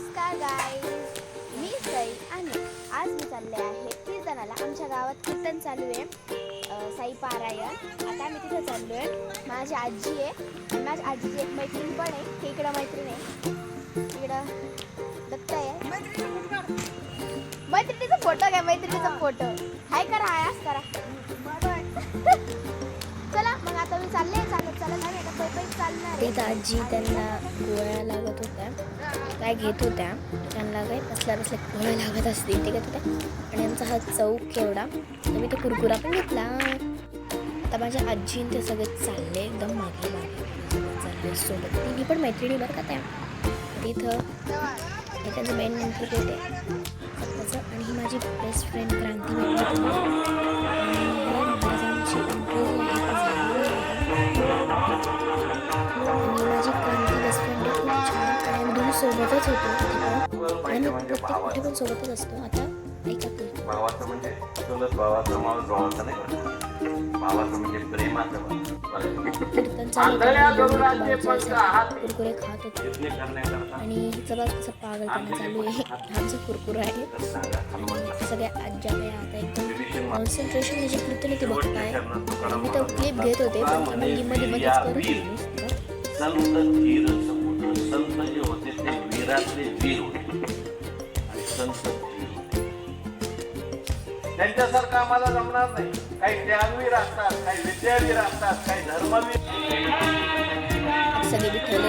नमस्कार गाईज, मी सई आणि आज मी चालले आहे कीर्तनाला. आमच्या गावात कीर्तन चालू आहे, साई पारायण. आता आम्ही तिथे चाललो आहे. माझी आजी आहे आणि माझ्या आजीची एक मैत्रीण पण आहे. हे इकडं मैत्रीण आहे, इकडं दत्ता आहे. मैत्रिणीचा फोटो घ्या, मैत्रिणीचा फोटो हाय करा, हाय असं करा. चला मग आता मी चालले चालत आम्ही आता पै चालणार. तिथं आजी त्यांना गोळ्या लागत होत्या, काय घेत होत्या. त्यांना काही बसल्या गोळ्या लागत असतील ते घेत होत्या. आणि आमचा हा चौक एवढा, तर मी तो कुरकुरा पण घेतला. आता माझ्या आजी ते सगळे चालले एकदम मागे चालले सोबत. तिन्ही पण मैत्रिणी बरं का त्या. तिथं हे त्यांचं मेन मंत्री होते त्याचं. आणि ही माझी बेस्ट फ्रेंड क्रांती भेटली. माझी क्रांती बेस्ट फ्रेंड खूप छान. आणि आम्ही दोन्ही सोबतच होतो आणि प्रत्येक कुठे पण सोबतच असतो. आता ऐका ते भावाचं म्हणजे चुलत भावाचं मावस भावाचं नाही, भावाचं म्हणजे प्रेमाचं. कीर्तन चालू कुरकुरे खात होते. आणि हिचं बघ कसं पागलपणा चालू आहे. आमचा कुरकुरा आहे. सगळ्या आज्या बाया आता एकदम कॉन्सन्ट्रेशन म्हणजे कीर्तन ते बघताय. मी तर क्लिप घेत होते पण मुलगी मध्येच करत होती. संत धीर समुद्र, संत जे होते ते वीरातले वीर होते. आणि संत त्यांच्यासारखं आम्हाला जमणार नाही. काही त्यागवीर असतात, काही विद्यावीर असतात, काही धर्मवीर. सगळे विठ्ठल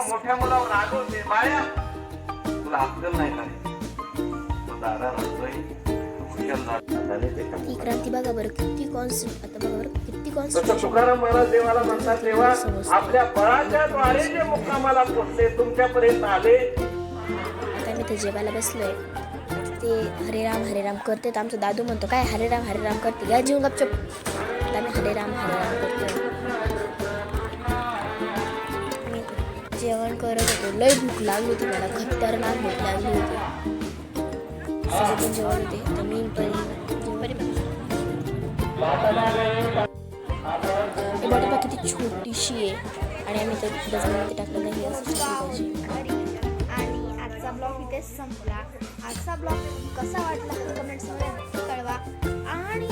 मोठ्या मुलावर रागवते, बाया तुला अक्कल नाही काय, तो दादा राहतोय. ती क्रांती बघा बरं किती कॉन्सेप्ट. आता बघा बरं किती कॉन्सेप्ट. तुकाराम महाराज देवाला म्हणतात, तेव्हा आपल्या बळाच्या द्वारे जे मुक्कामाला पोहोचले तुमच्यापर्यंत आले. आता मी ते जेवायला बसलोय, ते हरे राम करते. तर आमचा दादू म्हणतो काय हरे राम करते, घ्या जीवन गपचूप. आता मी हरे राम करते. मी जेवण करत होतो. लय भूक लागली होती मला, खतरनाक भूक लागली होती. सगळे पण जेवण होते तर मी बटाटा किती छोटीशी आहे. आणि आम्ही ते डस्टबिनमध्ये टाकलं नाही असं. आणि आजचा ब्लॉग इथेच संपला. आजचा ब्लॉग कसा वाटला कमेंट्समध्ये नक्की कळवा. आणि